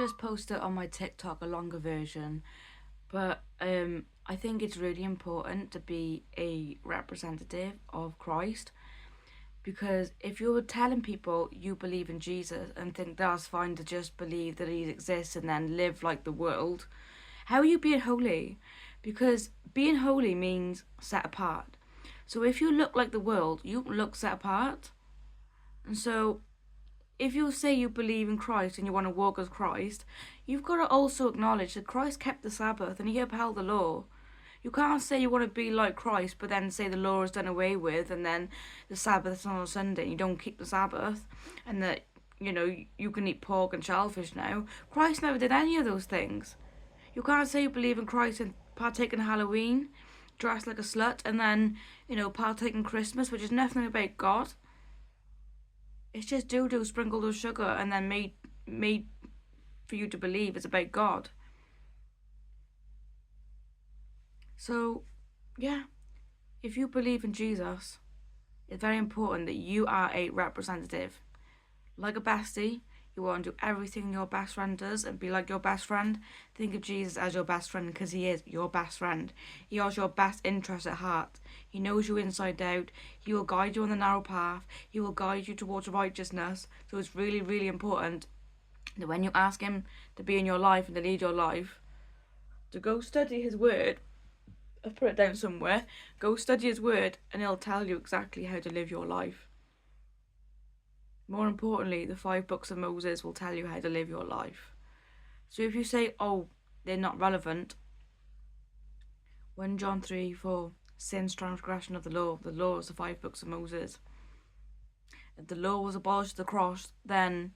just posted on my TikTok a longer version, but I think it's really important to be a representative of Christ, because if you're telling people you believe in Jesus and think that's fine to just believe that he exists and then live like the world, how are you being holy? Because being holy means set apart. So if you look like the world, you look set apart. And so if you say you believe in Christ and you want to walk as Christ, you've got to also acknowledge that Christ kept the Sabbath and he upheld the law. You can't say you want to be like Christ, but then say the law is done away with, and then the Sabbath's on a Sunday and you don't keep the Sabbath, and that, you can eat pork and shellfish now. Christ never did any of those things. You can't say you believe in Christ and partake in Halloween, dress like a slut, and then, partake in Christmas, which is nothing about God. It's just doo-doo sprinkled with sugar and then made for you to believe it's about God. So, yeah, if you believe in Jesus, it's very important that you are a representative. Like a bestie, you want to do everything your best friend does and be like your best friend. Think of Jesus as your best friend because he is your best friend. He has your best interest at heart. He knows you inside out. He will guide you on the narrow path. He will guide you towards righteousness. So it's really, really important that when you ask him to be in your life and to lead your life, to go study his word. I've put it down somewhere. Go study his word and he'll tell you exactly how to live your life. More importantly, the 5 books of Moses will tell you how to live your life. So if you say, oh, they're not relevant, 1 John 3:4, sin's transgression of the law is the 5 books of Moses. If the law was abolished at the cross, then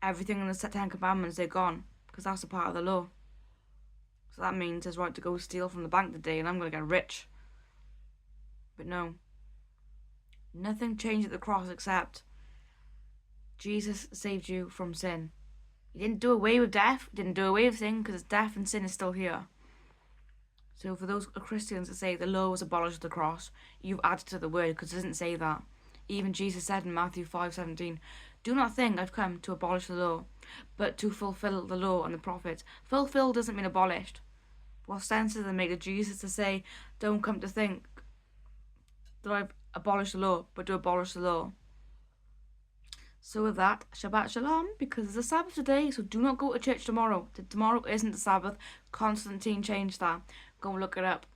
everything in the 10 commandments, they're gone, because that's a part of the law. So that means it's right to go steal from the bank today and I'm going to get rich. But no. Nothing changed at the cross except Jesus saved you from sin. He didn't do away with death. He didn't do away with sin, because death and sin is still here. So for those Christians that say the law was abolished at the cross, you've added to the word, because it doesn't say that. Even Jesus said in Matthew 5:17, do not think I've come to abolish the law, but to fulfill the law and the prophets. Fulfill doesn't mean abolished. What sense does it make of Jesus to say, don't come to think that I've abolished the law, but to abolish the law? So with that, Shabbat Shalom, because it's a Sabbath today, so do not go to church tomorrow. Tomorrow isn't the Sabbath. Constantine changed that. Go and look it up.